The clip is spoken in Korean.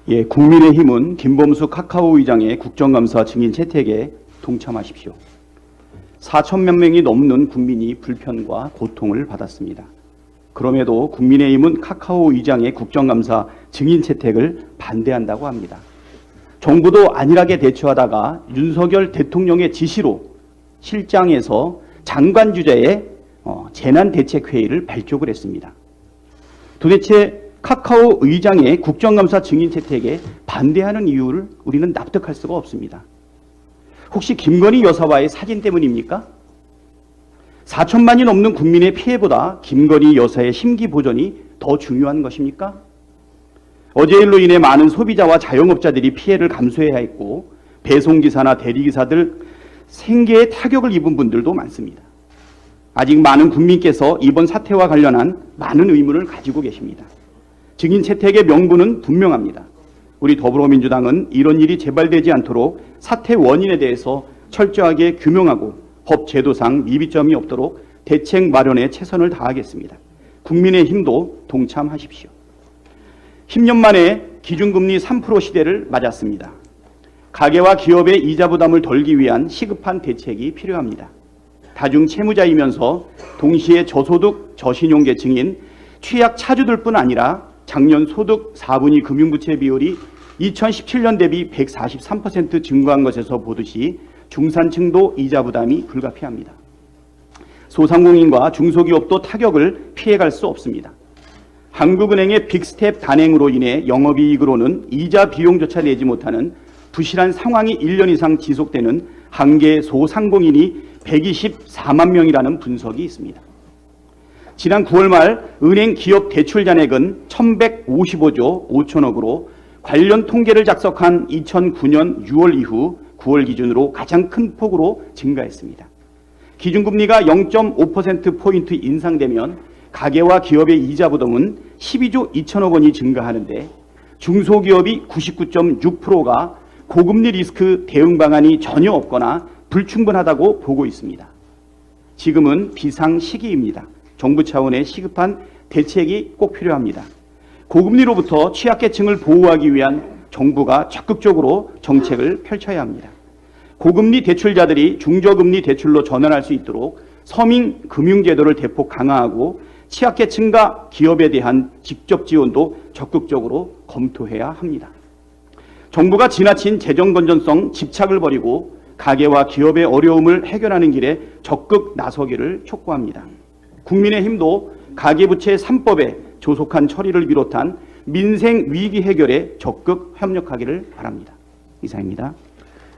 예, 국민의힘은 김범수 카카오 의장의 국정감사 증인 채택에 동참하십시오. 4천만 명이 넘는 국민이 불편과 고통을 받았습니다. 그럼에도 국민의힘은 카카오 의장의 국정감사 증인 채택을 반대한다고 합니다. 정부도 안일하게 대처하다가 윤석열 대통령의 지시로 실장에서 장관 주재의 재난대책회의를 발족을 했습니다. 도대체 카카오 의장의 국정감사 증인 채택에 반대하는 이유를 우리는 납득할 수가 없습니다. 혹시 김건희 여사와의 사진 때문입니까? 4천만이 넘는 국민의 피해보다 김건희 여사의 심기 보존이 더 중요한 것입니까? 어제 일로 인해 많은 소비자와 자영업자들이 피해를 감수해야 했고 배송기사나 대리기사들 생계에 타격을 입은 분들도 많습니다. 아직 많은 국민께서 이번 사태와 관련한 많은 의문을 가지고 계십니다. 증인 채택의 명분은 분명합니다. 우리 더불어민주당은 이런 일이 재발되지 않도록 사태 원인에 대해서 철저하게 규명하고 법 제도상 미비점이 없도록 대책 마련에 최선을 다하겠습니다. 국민의힘도 동참하십시오. 10년 만에 기준금리 3% 시대를 맞았습니다. 가계와 기업의 이자 부담을 덜기 위한 시급한 대책이 필요합니다. 다중 채무자이면서 동시에 저소득 저신용 계층인 취약 차주들뿐 아니라 작년 소득 4분위 금융부채 비율이 2017년 대비 143% 증가한 것에서 보듯이 중산층도 이자 부담이 불가피합니다. 소상공인과 중소기업도 타격을 피해갈 수 없습니다. 한국은행의 빅스텝 단행으로 인해 영업이익으로는 이자 비용조차 내지 못하는 부실한 상황이 1년 이상 지속되는 한계 소상공인이 124만 명이라는 분석이 있습니다. 지난 9월 말 은행 기업 대출 잔액은 1155조 5천억으로 관련 통계를 작성한 2009년 6월 이후 9월 기준으로 가장 큰 폭으로 증가했습니다. 기준금리가 0.5%포인트 인상되면 가계와 기업의 이자 부담은 12조 2천억 원이 증가하는데 중소기업이 99.6%가 고금리 리스크 대응 방안이 전혀 없거나 불충분하다고 보고 있습니다. 지금은 비상 시기입니다. 정부 차원의 시급한 대책이 꼭 필요합니다. 고금리로부터 취약계층을 보호하기 위한 정부가 적극적으로 정책을 펼쳐야 합니다. 고금리 대출자들이 중저금리 대출로 전환할 수 있도록 서민 금융제도를 대폭 강화하고 취약계층과 기업에 대한 직접 지원도 적극적으로 검토해야 합니다. 정부가 지나친 재정 건전성 집착을 버리고 가계와 기업의 어려움을 해결하는 길에 적극 나서기를 촉구합니다. 국민의힘도 가계부채 3법의 조속한 처리를 비롯한 민생 위기 해결에 적극 협력하기를 바랍니다. 이상입니다.